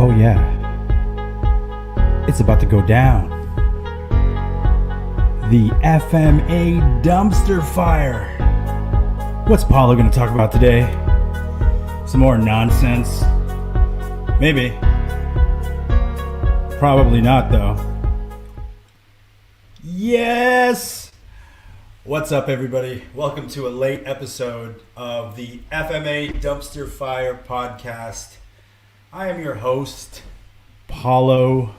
Oh, yeah. It's about to go down. The FMA dumpster fire. What's Paulo going to talk about today? Some more nonsense? Maybe. Probably not, though. Yes! What's up, everybody? Welcome to a late episode of the FMA Dumpster Fire podcast. I am your host, Paulo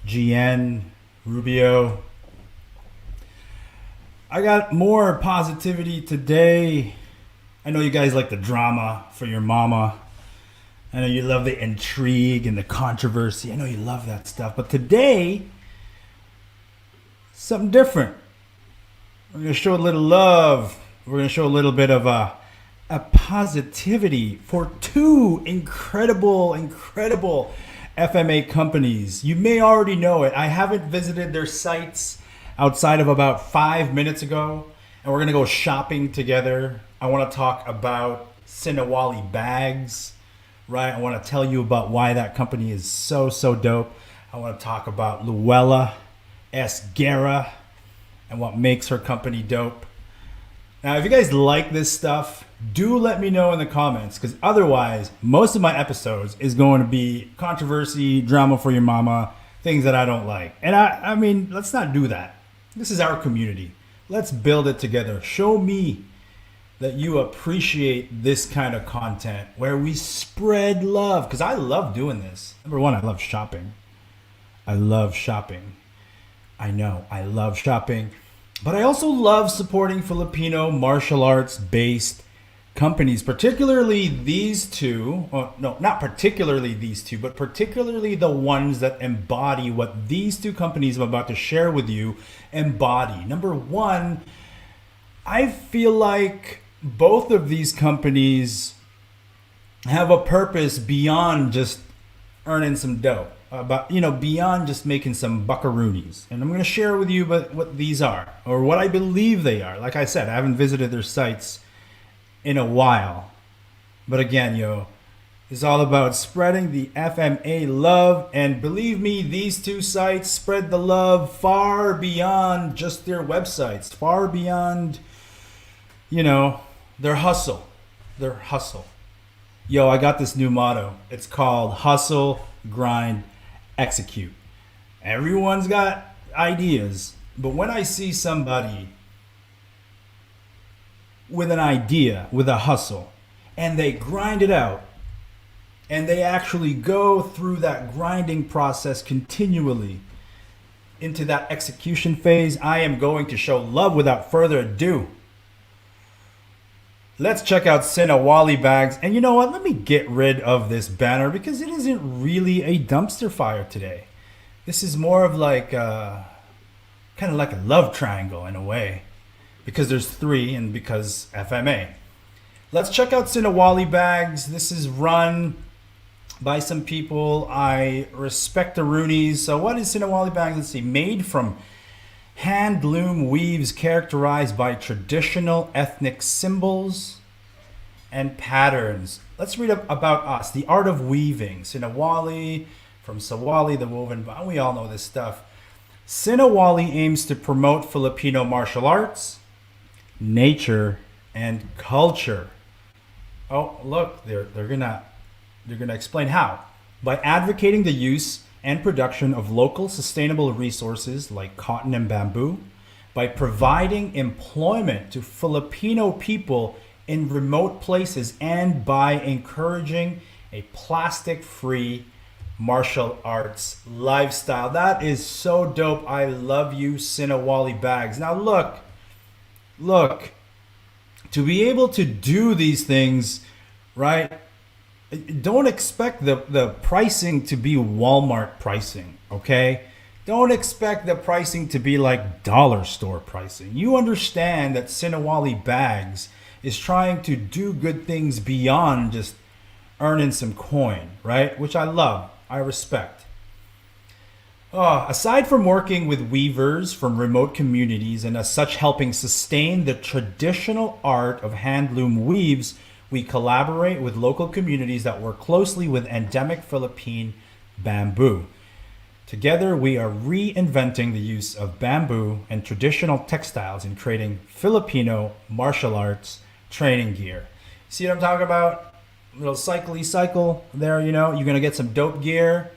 GN Rubio. I got more positivity today. I know you guys like the drama for your mama. I know you love the intrigue and the controversy. I know you love that stuff. But today, something different. We're going to show a little love. We're going to show a little bit of a positivity for two incredible FMA companies. You may already know it. I haven't visited their sites outside of about 5 minutes ago, and we're going to go shopping together. I want to talk about Sinawali bags, right? I want to tell you about why that company is so dope. I want to talk about Louella Esguerra and what makes her company dope. Now, if you guys like this stuff, do let me know in the comments, because otherwise, most of my episodes is going to be controversy, drama for your mama, things that I don't like. And I mean, let's not do that. This is our community. Let's build it together. Show me that you appreciate this kind of content where we spread love, because I love doing this. Number one, I love shopping. I love shopping. I know, I love shopping. But I also love supporting Filipino martial arts based companies, particularly these two. Oh, no, not particularly these two, but particularly the ones that embody what these two companies I'm about to share with you embody. Number one, I feel like both of these companies have a purpose beyond just earning some dough. Beyond just making some buckaroonies. And I'm going to share with you what these are, or what I believe they are. Like I said, I haven't visited their sites in a while. But again, it's all about spreading the FMA love. And believe me, these two sites spread the love far beyond just their websites, far beyond, their hustle. Their hustle. I got this new motto. It's called Hustle, Grind, Execute. Everyone's got ideas, but when I see somebody with an idea, with a hustle, and they grind it out, and they actually go through that grinding process continually into that execution phase, I am going to show love without further ado. Let's check out Sinawali bags. And you know what? Let me get rid of this banner because it isn't really a dumpster fire today. This is more of like kind of like a love triangle in a way, because there's three and because FMA. Let's check out Sinawali bags. This is run by some people I respect the Roonies. So what is Sinawali bags? Let's see. Made from hand loom weaves characterized by traditional ethnic symbols and patterns. Let's read about us. The art of weaving. Sinawali, from Sawali, the woven. We all know this stuff. Sinawali aims to promote Filipino martial arts, nature, and culture. Oh, look, they're gonna explain how. By advocating the use and production of local sustainable resources like cotton and bamboo, by providing employment to Filipino people in remote places, and by encouraging a plastic-free martial arts lifestyle. That is so dope. I love you, Sinawali bags. Now look, to be able to do these things, right? Don't expect the pricing to be Walmart pricing, okay? Don't expect the pricing to be like dollar store pricing. You understand that Sinawali bags is trying to do good things beyond just earning some coin, right? Which I love, I respect. Aside from working with weavers from remote communities and as such helping sustain the traditional art of hand loom weaves, We collaborate with local communities that work closely with endemic Philippine bamboo. Together, we are reinventing the use of bamboo and traditional textiles in creating Filipino martial arts training gear. See what I'm talking about? Little cycle there, you're going to get some dope gear.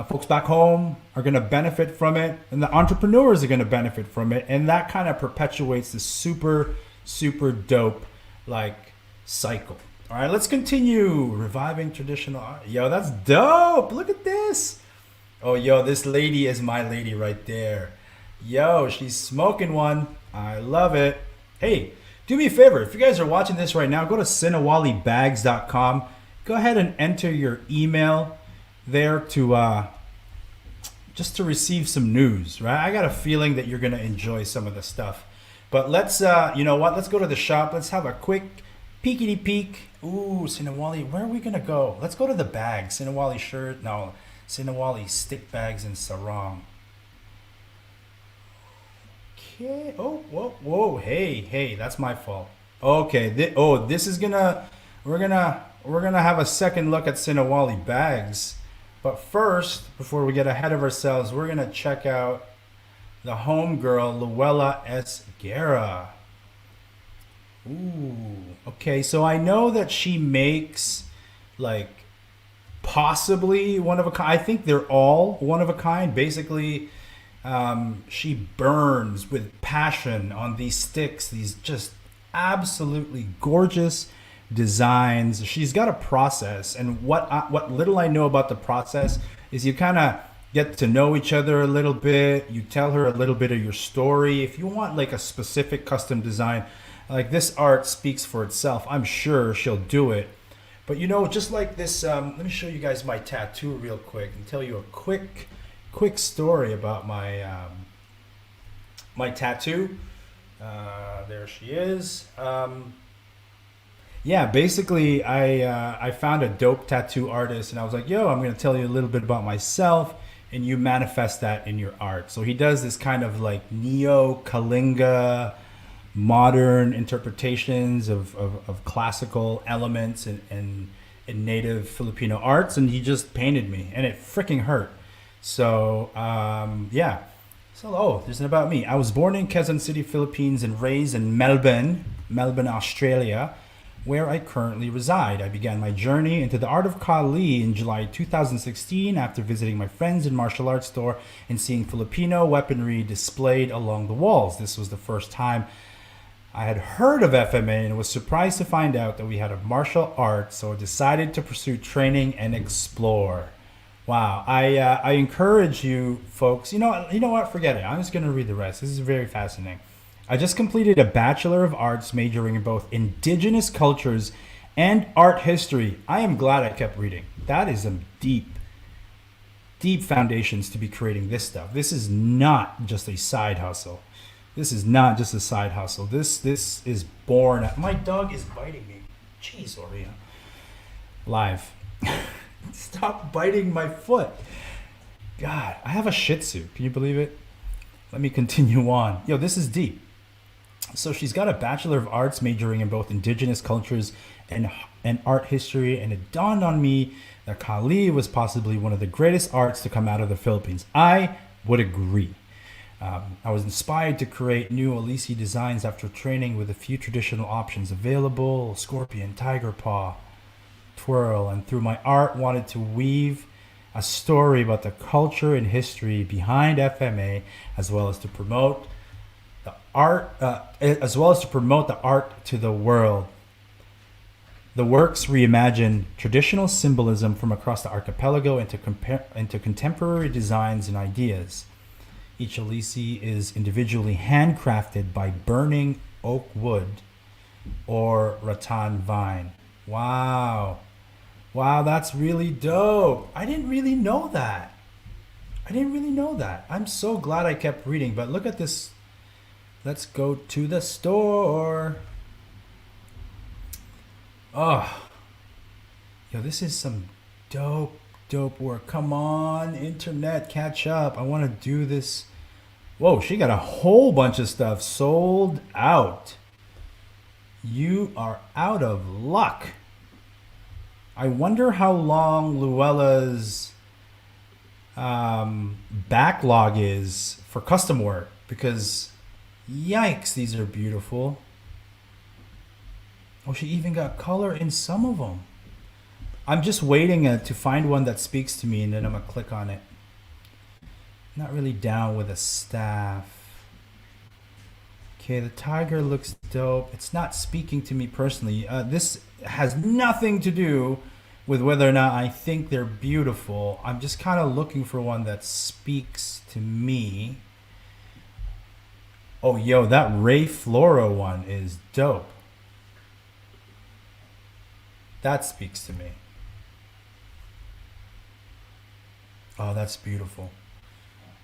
Folks back home are going to benefit from it, and the entrepreneurs are going to benefit from it, and that kind of perpetuates this super, super dope cycle. All right, let's continue reviving traditional art. Yo, that's dope. Look at this. Oh, yo, this lady is my lady right there. Yo, she's smoking one. I love it. Hey, do me a favor. If you guys are watching this right now, go to sinawalibags.com. Go ahead and enter your email there to just to receive some news, right? I got a feeling that you're going to enjoy some of the stuff. But let's, you know what? Let's go to the shop. Let's have a quick peekity peek. Ooh, Sinawali, where are we going to go? Let's go to the bag. Sinawali shirt. No. Sinawali stick bags and sarong. Okay. Oh, whoa. Hey, that's my fault. Okay. This is we're gonna have a second look at Sinawali bags. But first, before we get ahead of ourselves, we're gonna check out the homegirl, Louella Esguerra. Ooh. Okay, so I know that she makes possibly one of a kind. I think they're all one of a kind. Basically, she burns with passion on these sticks, these just absolutely gorgeous designs. She's got a process, and what little I know about the process is you kind of get to know each other a little bit. You tell her a little bit of your story. If you want a specific custom design, this art speaks for itself. I'm sure she'll do it. But just like this, let me show you guys my tattoo real quick and tell you a quick story about my my tattoo. There she is. Yeah, basically, I found a dope tattoo artist, and I was like, yo, I'm gonna tell you a little bit about myself, and you manifest that in your art. So he does this kind of neo Kalinga modern interpretations of classical elements and native Filipino arts, and he just painted me, and it freaking hurt. So yeah. So there's an about me. I was born in Quezon City, Philippines, and raised in Melbourne, Australia, where I currently reside. I began my journey into the art of Kali in July 2016 after visiting my friends in martial arts store and seeing Filipino weaponry displayed along the walls. This was the first time I had heard of FMA and was surprised to find out that we had a martial art, so I decided to pursue training and explore. Wow, I encourage you folks. You know what? Forget it. I'm just going to read the rest. This is very fascinating. I just completed a Bachelor of Arts majoring in both indigenous cultures and art history. I am glad I kept reading. That is some deep foundations to be creating this stuff. This is not just a side hustle. This is born. My dog is biting me. Jeez, Oria. Live. Stop biting my foot. God, I have a Shih Tzu. Can you believe it? Let me continue on. Yo, this is deep. So she's got a Bachelor of Arts majoring in both indigenous cultures and art history, and it dawned on me that Kali was possibly one of the greatest arts to come out of the Philippines. I would agree. I was inspired to create new Olisi designs after training with a few traditional options available: scorpion, tiger paw, twirl, and through my art wanted to weave a story about the culture and history behind FMA, as well as to promote the art to the world. The works reimagine traditional symbolism from across the archipelago into contemporary designs and ideas. Each Olisi is individually handcrafted by burning oak wood or rattan vine. Wow, that's really dope. I didn't really know that. I'm so glad I kept reading, but look at this. Let's go to the store. Oh, yo, this is some dope work. Come on, internet, catch up. I want to do this. Whoa, she got a whole bunch of stuff sold out. You are out of luck. I wonder how long Luella's backlog is for custom work because yikes, these are beautiful. Oh, she even got color in some of them. I'm just waiting to find one that speaks to me and then I'm gonna click on it. Not really down with a staff. Okay, the tiger looks dope. It's not speaking to me personally. This has nothing to do with whether or not I think they're beautiful. I'm just kind of looking for one that speaks to me. Oh, yo, that Ray Floro one is dope. That speaks to me. Oh, that's beautiful.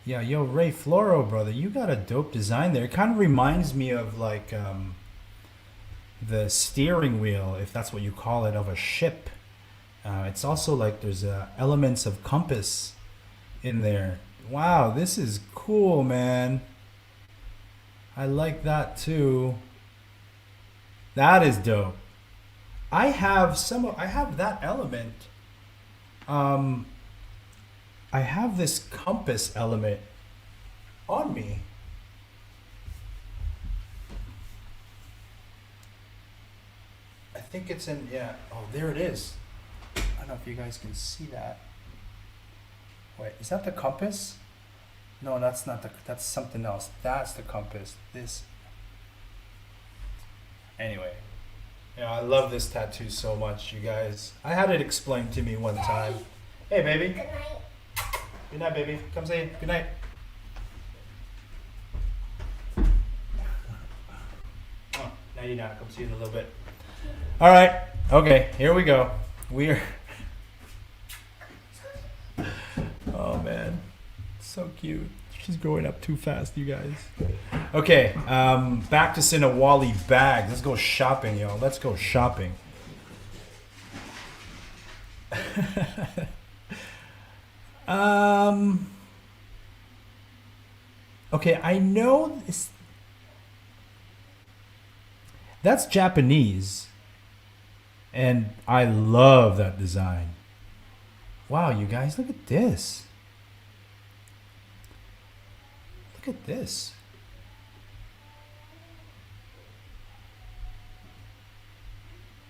Yeah, yo, Ray Floro, brother, you got a dope design there. It kind of reminds me of like the steering wheel, if that's what you call it, of a ship. It's also like there's elements of compass in there. Wow, this is cool, man. I like that too. That is dope. I have that element. Um, I have this compass element on me. I think it's in, yeah. Oh, there it is. I don't know if you guys can see that. Wait, is that the compass? No, that's not that's something else. That's the compass. This. Anyway, I love this tattoo so much, you guys. I had it explained to me one time. Hey, baby. Good night. Good night, baby. Come say good night. Oh, nighty night. Come see you in a little bit. All right. Okay, here we go. We're. Oh, man. So cute. She's growing up too fast, you guys. Okay, back to Sinawali bags. Let's go shopping, yo. Let's go shopping. Okay, I know this. That's Japanese. And I love that design. Wow, you guys, look at this. Look at this.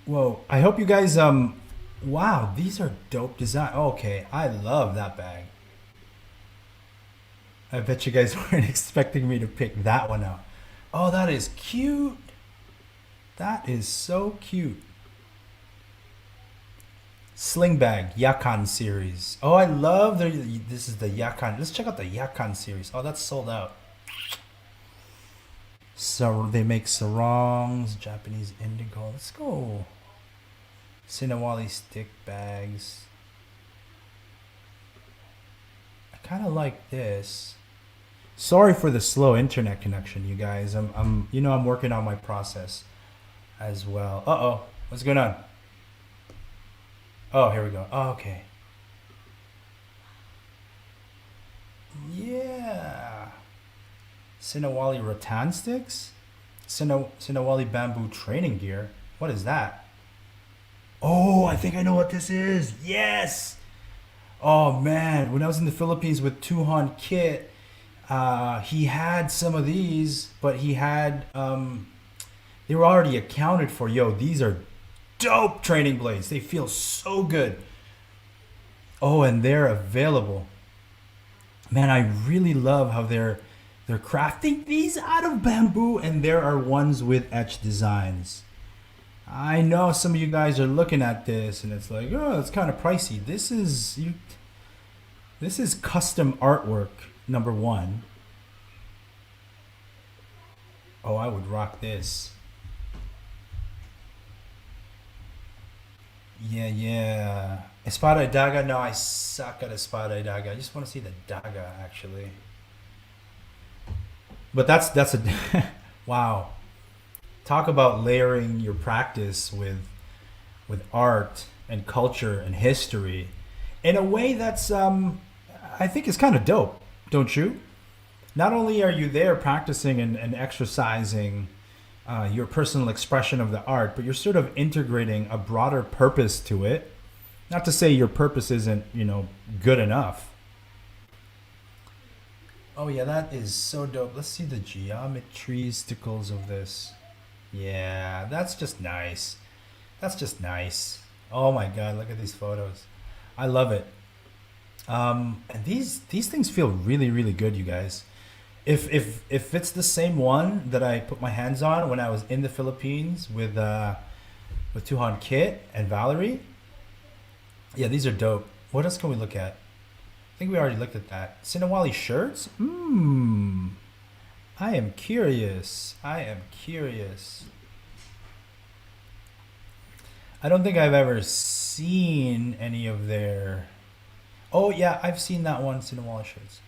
Whoa, I hope you guys wow, these are dope design. Okay, I love that bag. I bet you guys weren't expecting me to pick that one out. Oh, that is cute. That is so cute. Sling bag, Yakan series. Oh, I love this is the Yakan. Let's check out the Yakan series. Oh, that's sold out. So they make sarongs, Japanese indigo. Let's go. Sinawali stick bags. I kind of like this. Sorry for the slow internet connection, you guys. I'm working on my process as well. Uh-oh. What's going on? Oh, here we go. Oh, okay. Yeah. Sinawali rattan sticks? Sinawali bamboo training gear. What is that? Oh, I think I know what this is. Yes. Oh man, when I was in the Philippines with Tuhan Kit, he had some of these, but he had they were already accounted for. Yo, these are dope training blades. They feel so good. Oh, and they're available. Man, I really love how they're crafting these out of bamboo, and there are ones with etched designs. I know some of you guys are looking at this and it's like, oh, it's kind of pricey. This is custom artwork, number one. Oh, I would rock this. Yeah. Espada y daga? No, I suck at espada y daga. I just want to see the daga, actually. But that's a wow. Talk about layering your practice with art and culture and history in a way that's I think is kind of dope, don't you? Not only are you there practicing and exercising your personal expression of the art, but you're sort of integrating a broader purpose to it. Not to say your purpose isn't, good enough. Oh yeah, that is so dope. Let's see the geometry-sticles of this. Yeah, that's just nice. That's just nice. Oh my God, look at these photos. I love it. And these things feel really really good, you guys. If it's the same one that I put my hands on when I was in the Philippines with Tuhan Kit and Valerie, yeah, these are dope. What else can we look at? I think we already looked at that. Sinawali shirts? I am curious. I am curious. I don't think I've ever seen any of their. Oh yeah, I've seen that one, Sinawali shirts.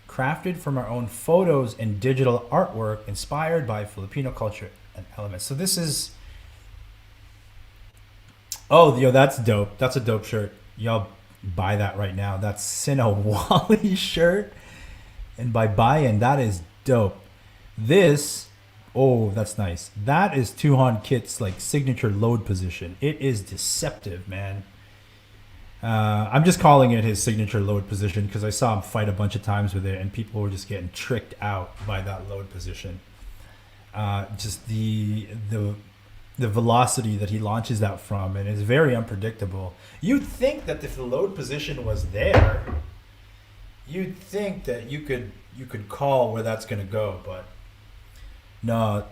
Crafted from our own photos and digital artwork inspired by Filipino culture and elements. So this is. Oh, yo, that's dope. That's a dope shirt. Y'all buy that right now. That's Sinawali shirt. And by buying, that is dope. This, oh, that's nice. That is Tuhan Kit's like signature load position. It is deceptive, man. I'm just calling it his signature load position because I saw him fight a bunch of times with it, and people were just getting tricked out by that load position. Just the velocity that he launches that from, and it's very unpredictable. You'd think that if the load position was there, you'd think that you could call where that's gonna go, but no.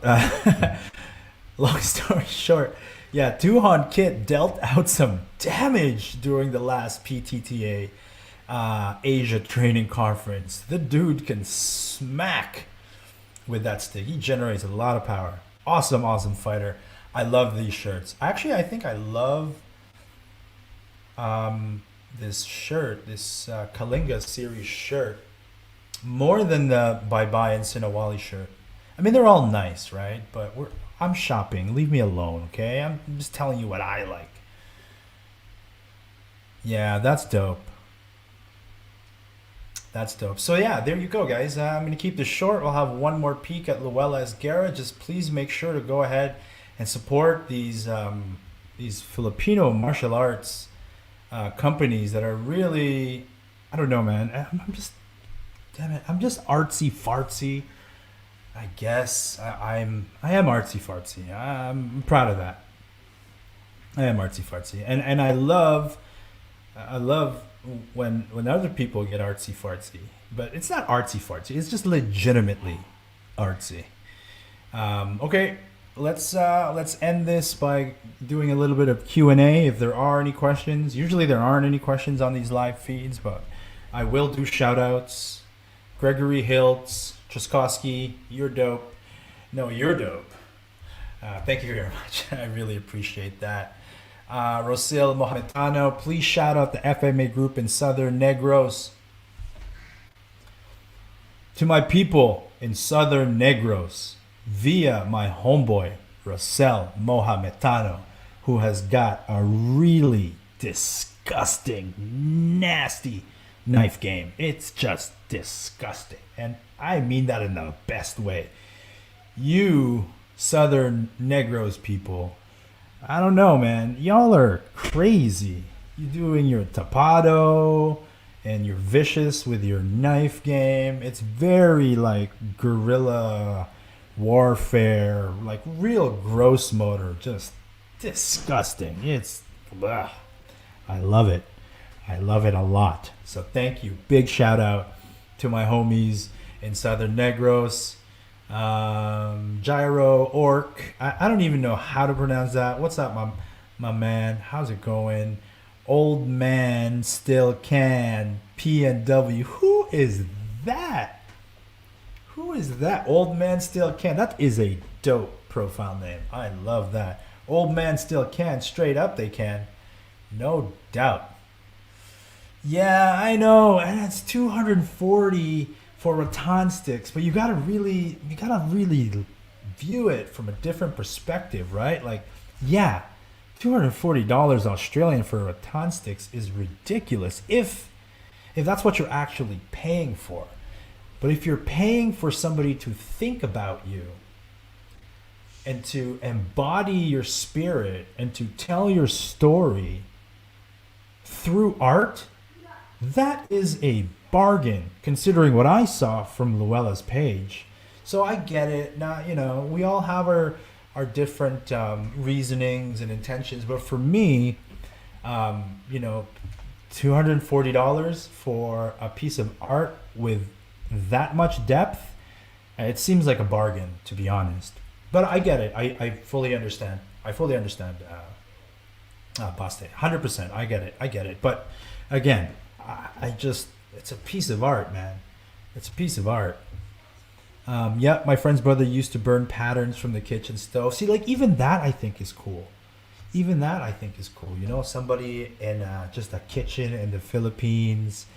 Long story short, yeah, Tuhan Kit dealt out some damage during the last PTTA Asia training conference. The dude can smack with that stick. He generates a lot of power. Awesome, awesome fighter. I love these shirts. Actually, I think I love this shirt, this Kalinga series shirt, more than the Bye Bye and Sinawali shirt. I mean, they're all nice, right? But I'm shopping. Leave me alone, okay? I'm just telling you what I like. Yeah, that's dope. That's dope. So yeah, there you go, guys. I'm gonna keep this short. We'll have one more peek at Louella Esguerra. Just please make sure to go ahead and support these Filipino martial arts companies that are really, I don't know, man. I'm just, damn it, I'm just artsy fartsy. I guess I am artsy fartsy. I'm proud of that. I am artsy fartsy, and I love when other people get artsy fartsy, but it's not artsy fartsy. It's just legitimately artsy. Okay, let's end this by doing a little bit of Q&A if there are any questions. Usually there aren't any questions on these live feeds, but I will do shout outs. Gregory Hiltz, Truskowski, you're dope. No, you're dope. Thank you very much. I really appreciate that. Rosil Mohametano, please shout out the FMA group in Southern Negros. To my people in Southern Negros, via my homeboy, Rosel Mohametano, who has got a really disgusting, nasty knife game. It's just disgusting. And I mean that in the best way. You Southern Negros people, I don't know, man. Y'all are crazy. You doing your tapado and you're vicious with your knife game. It's very like guerrilla warfare, like real gross motor. Just disgusting. It's, ugh. I love it. I love it a lot. So thank you. Big shout out to my homies in Southern Negros. Gyro Orc. I don't even know how to pronounce that. What's up, my man? How's it going? Old man still can. PNW. Who is that? Who is that? Old man still can. That is a dope profile name. I love that. Old man still can. Straight up they can. No doubt. Yeah, I know. And it's 240 for rattan sticks, but you gotta really view it from a different perspective, right? Like, yeah, $240 Australian for rattan sticks is ridiculous if that's what you're actually paying for. But if you're paying for somebody to think about you, and to embody your spirit and to tell your story through art, that is a bargain considering what I saw from Luella's page. So I get it. Now, we all have our different reasonings and intentions, but for me, $240 for a piece of art with that much depth, it seems like a bargain, to be honest. But I get it. I fully understand. Baste. 100%. I get it. But again, it's a piece of art, man. It's a piece of art. Yeah, my friend's brother used to burn patterns from the kitchen stove. See, like, even that I think is cool. Somebody in just a kitchen in the Philippines,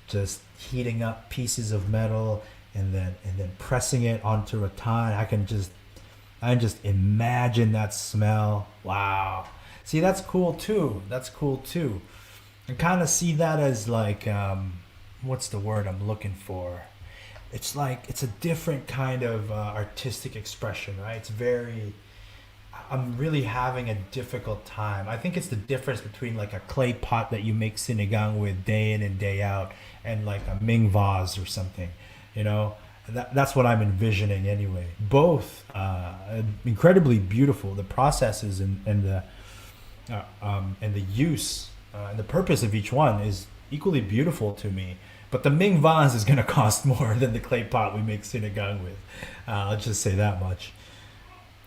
just heating up pieces of metal and then pressing it onto rattan. I can just imagine that smell. Wow. See, that's cool too. I kind of see that as like, what's the word I'm looking for? It's like, it's a different kind of artistic expression, right? I'm really having a difficult time. I think it's the difference between like a clay pot that you make sinigang with day in and day out and like a Ming vase or something, That's what I'm envisioning anyway. Both incredibly beautiful. The processes and the use and the purpose of each one is equally beautiful to me. But the Ming vase is going to cost more than the clay pot we make sinigang with. I'll just say that much.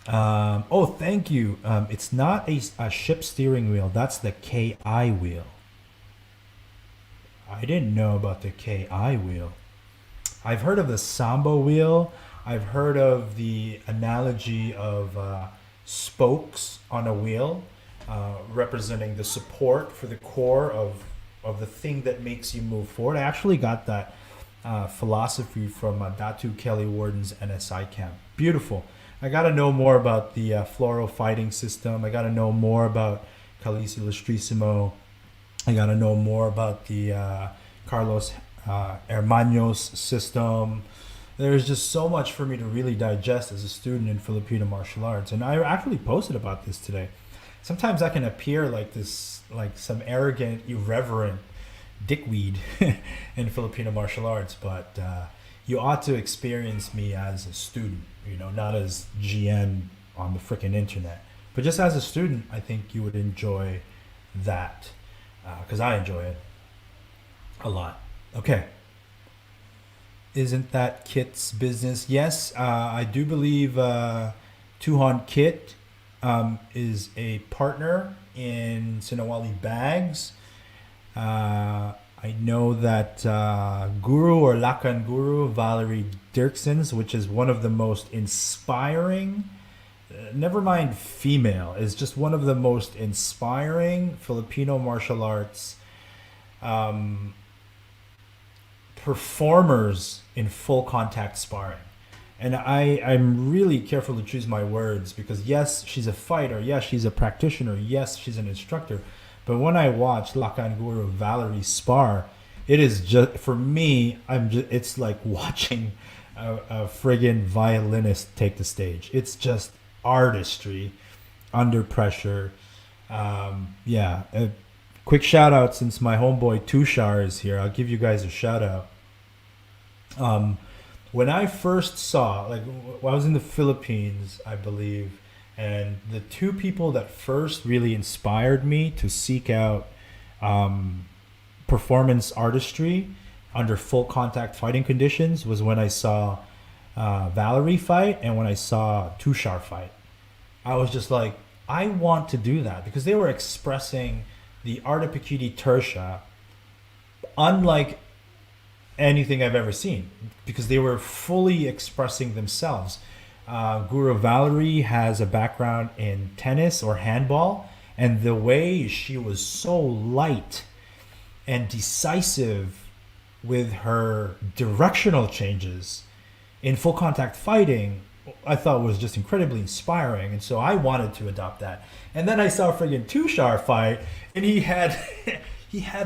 Thank you. It's not a ship steering wheel. That's the KI wheel. I didn't know about the KI wheel. I've heard of the Sambo wheel. I've heard of the analogy of spokes on a wheel, representing the support for the core of the thing that makes you move forward. I actually got that philosophy from Datu Kelly Warden's NSI camp. Beautiful. I got to know more about the Floro fighting system. I got to know more about Calisi Lustrissimo. I got to know more about the Carlos Hermanos system. There's just so much for me to really digest as a student in Filipino martial arts. And I actually posted about this today. Sometimes I can appear like this, like some arrogant, irreverent dickweed in Filipino martial arts, but you ought to experience me as a student, not as GN on the freaking internet. But just as a student, I think you would enjoy that, because I enjoy it a lot. Okay. Isn't that Kit's business? Yes, I do believe Tuhon Kit is a partner in Sinawali Bags. I know that Guru or Lakan Guru, Valerie Dirksons, which is one of the most inspiring, never mind female, is just one of the most inspiring Filipino martial arts performers in full contact sparring. And I'm really careful to choose my words because yes, she's a fighter. Yes, she's a practitioner. Yes, she's an instructor. But when I watch Lakan Guru Valerie spar, it is just, for me, it's like watching a friggin' violinist take the stage. It's just artistry under pressure. Quick shout out since my homeboy Tushar is here. I'll give you guys a shout out. When I first saw, when I was in the Philippines, I believe, and the two people that first really inspired me to seek out performance artistry under full contact fighting conditions was when I saw Valerie fight and when I saw Tushar fight. I was just like, I want to do that because they were expressing the art of Pikiti Tertia unlike anything I've ever seen because they were fully expressing themselves. Guru Valerie has a background in tennis or handball, and the way she was so light and decisive with her directional changes in full contact fighting, I thought was just incredibly inspiring. And so I wanted to adopt that. And then I saw friggin' Tushar fight, and he had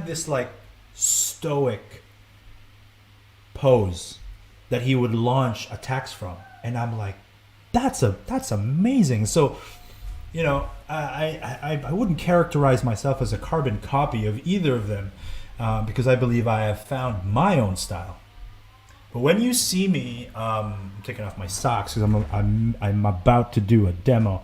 this like stoic pose that he would launch attacks from. And I'm like, that's amazing. So, I wouldn't characterize myself as a carbon copy of either of them, because I believe I have found my own style. But when you see me, I'm taking off my socks because I'm about to do a demo.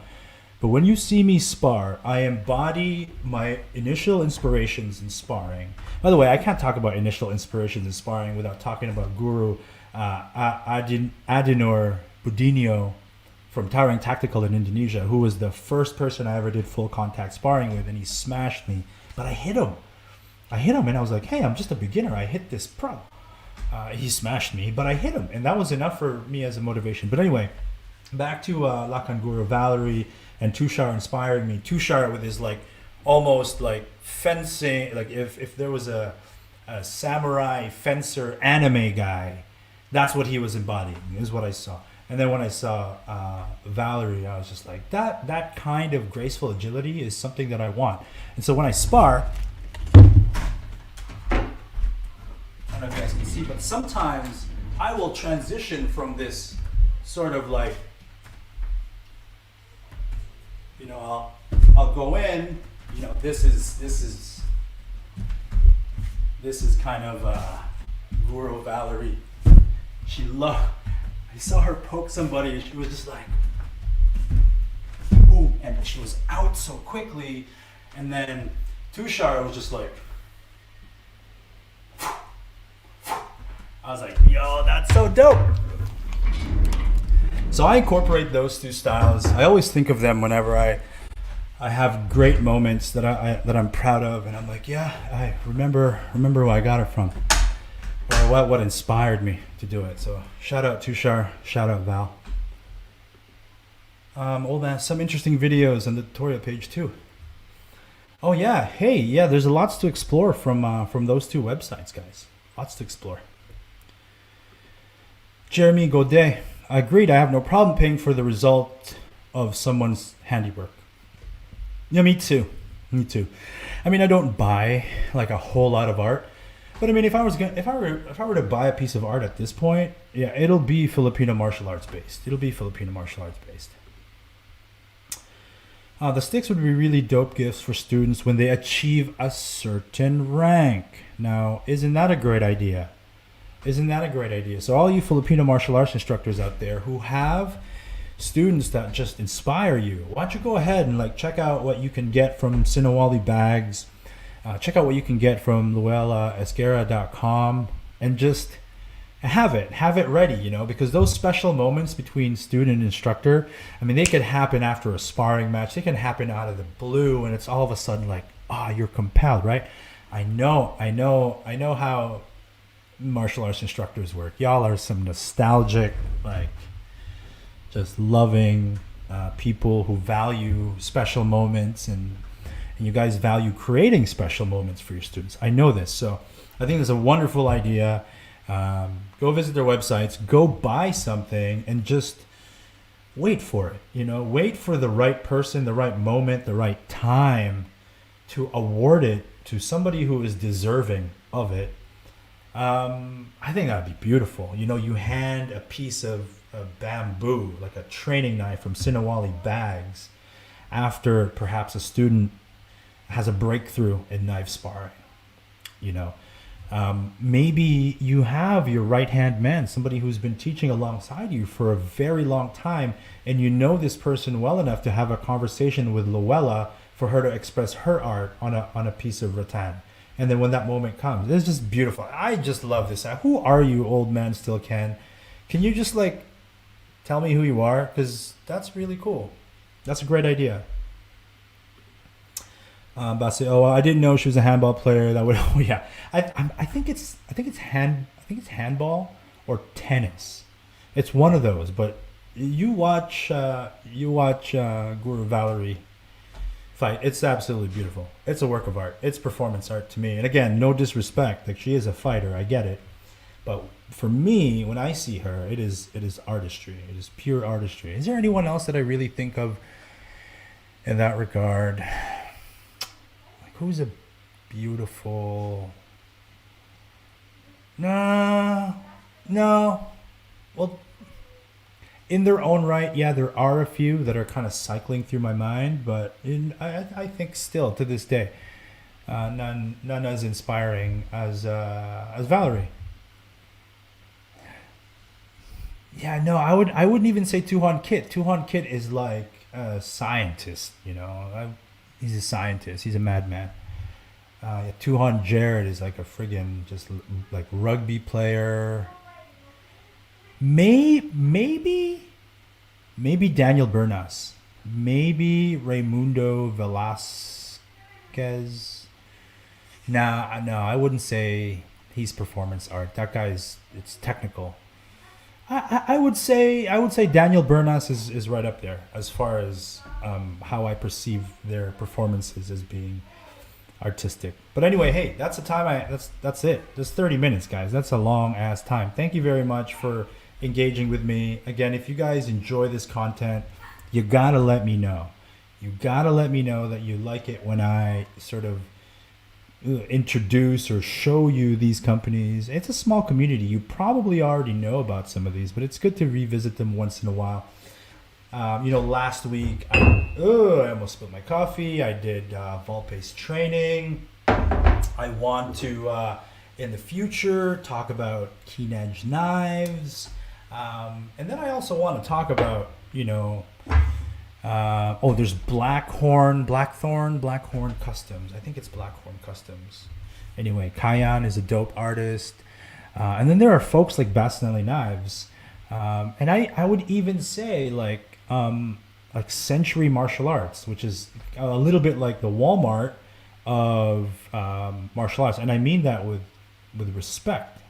But when you see me spar, I embody my initial inspirations in sparring. By the way, I can't talk about initial inspirations in sparring without talking about Guru Adinor Budinio from Towering Tactical in Indonesia, who was the first person I ever did full contact sparring with, and he smashed me. But I hit him. And I was like, hey, I'm just a beginner. I hit this pro. He smashed me, but I hit him. And that was enough for me as a motivation. But anyway, back to Lakan Guru Valerie and Tushar inspiring me. Tushar with his like almost like fencing, like if there was a samurai fencer anime guy, that's what he was embodying, is what I saw. And then when I saw Valerie, I was just like, that kind of graceful agility is something that I want. And so when I spar, I don't know if you guys can see, but sometimes I will transition from this sort of like, I'll go in, this is kind of Guru Valerie. I saw her poke somebody and she was just like, boom, and she was out so quickly. And then Tushar was just like, I was like, yo, that's so dope. So I incorporate those two styles. I always think of them whenever I have great moments that I'm proud of, and I'm like, yeah, I remember where I got it from, or what inspired me to do it. So shout out Tushar, shout out Val. Old man, some interesting videos on the tutorial page too. Oh yeah, hey, yeah, there's lots to explore from those two websites, guys. Lots to explore. Jeremy Godet, agreed. I have no problem paying for the result of someone's handiwork. Yeah, me too. I mean, I don't buy like a whole lot of art, but I mean, if I were to buy a piece of art at this point, yeah, it'll be Filipino martial arts based. The sticks would be really dope gifts for students when they achieve a certain rank. Now, isn't that a great idea? So all you Filipino martial arts instructors out there who have students that just inspire you, why don't you go ahead and like check out what you can get from Sinawali bags, check out what you can get from Louella Esguerra.com, and just have it ready, because those special moments between student and instructor, I mean, they could happen after a sparring match, they can happen out of the blue, and it's all of a sudden like, you're compelled, right? I know how martial arts instructors work. Y'all are some nostalgic, like just loving people who value special moments, and you guys value creating special moments for your students. I know this, so I think it's a wonderful idea. Go visit their websites, go buy something, and just wait for it. Wait for the right person, the right moment, the right time to award it to somebody who is deserving of it. I think that'd be beautiful. You hand a piece of bamboo, like a training knife from Sinawali bags, after perhaps a student has a breakthrough in knife sparring. Maybe you have your right-hand man, somebody who's been teaching alongside you for a very long time, and you know this person well enough to have a conversation with Luella for her to express her art on a piece of rattan. And then when that moment comes, it's just beautiful. I just love this. Who are you, old man still can? Can you just like tell me who you are? Because that's really cool. That's a great idea. Basi, I didn't know she was a handball player. That would, yeah. I think it's handball or tennis. It's one of those. But you watch Guru Valerie fight. It's absolutely beautiful. It's a work of art. It's performance art to me. And again, no disrespect. Like, she is a fighter. I get it. But for me, when I see her, it is artistry. It is pure artistry. Is there anyone else that I really think of in that regard? Like, who's a beautiful... No. Well, in their own right, yeah, there are a few that are kind of cycling through my mind, but I think still to this day, none as inspiring as Valerie. Yeah, no, I wouldn't even say Tuhon Kit. Tuhon Kit is like a scientist, you know. He's a scientist. He's a madman. Yeah, Tuhon Jared is like a friggin' just like rugby player. Maybe Daniel Bernas. Maybe Raimundo Velasquez. Nah, no, I wouldn't say he's performance art. That guy's it's technical. I would say Daniel Bernas is right up there as far as how I perceive their performances as being artistic. But anyway, hey, that's the time. That's it. That's 30 minutes, guys. That's a long ass time. Thank you very much for engaging with me. Again, if you guys enjoy this content, you gotta let me know. You gotta let me know that you like it when I sort of introduce or show you these companies. It's a small community. You probably already know about some of these, but it's good to revisit them once in a while. Last week I almost spilled my coffee. I did Volpe's training. I want to in the future talk about keen edge knives, and then I also want to talk about there's Blackthorn Customs. I think it's Blackthorn Customs. Anyway, Kayan is a dope artist. And then there are folks like Bastinelli Knives. And I would even say like Century Martial Arts, which is a little bit like the Walmart of martial arts. And I mean that with respect.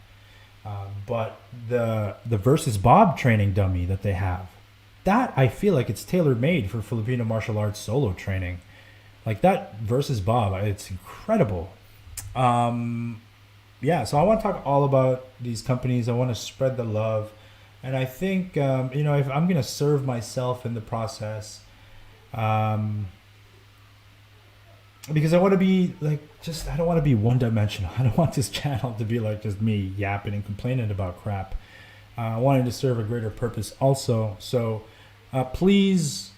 But the Versus Bob training dummy that they have, that I feel like it's tailor-made for Filipino martial arts solo training. Like that Versus Bob, it's incredible. So I want to talk all about these companies. I want to spread the love. And I think, if I'm going to serve myself in the process, because I want to be I don't want to be one-dimensional. I don't want this channel to be like just me yapping and complaining about crap. I wanted to serve a greater purpose also. So please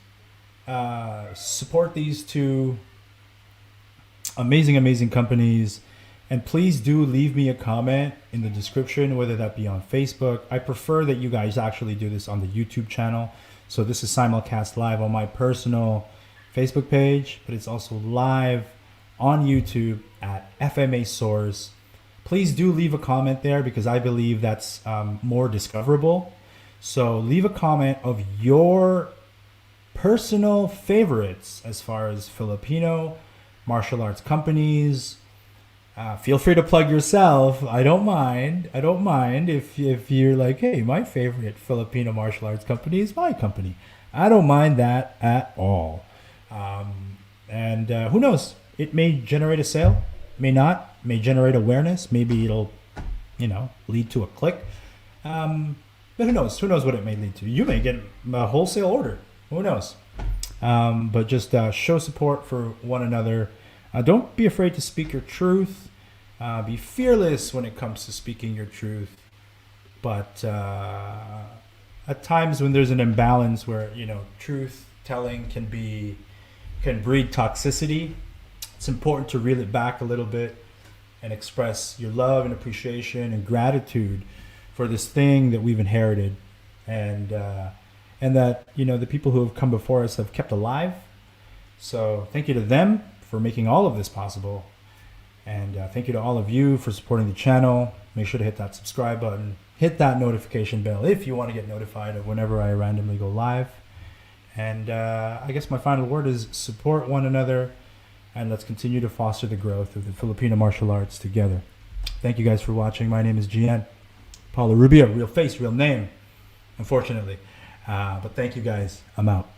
support these two amazing companies. And please do leave me a comment in the description, whether that be on Facebook. I prefer that you guys actually do this on the YouTube channel. So this is simulcast live on my personal Facebook page, but it's also live on YouTube at FMA Source. Please do leave a comment there because I believe that's more discoverable. So leave a comment of your personal favorites as far as Filipino martial arts companies. Feel free to plug yourself. I don't mind if you're like, hey, my favorite Filipino martial arts company is my company. I don't mind that at all. And who knows? It may generate a sale, may not, may generate awareness. Maybe it'll, lead to a click. But who knows? Who knows what it may lead to? You may get a wholesale order. Who knows? But just show support for one another. Don't be afraid to speak your truth. Be fearless when it comes to speaking your truth. But at times when there's an imbalance where, truth telling can breed toxicity, it's important to reel it back a little bit and express your love and appreciation and gratitude for this thing that we've inherited, and that the people who have come before us have kept alive. So thank you to them for making all of this possible, and thank you to all of you for supporting the channel. Make sure to hit that subscribe button, hit that notification bell if you want to get notified of whenever I randomly go live. And I guess my final word is support one another, and let's continue to foster the growth of the Filipino martial arts together. Thank you guys for watching. My name is Gian Paulo Rubio, real face, real name, unfortunately. But thank you guys. I'm out.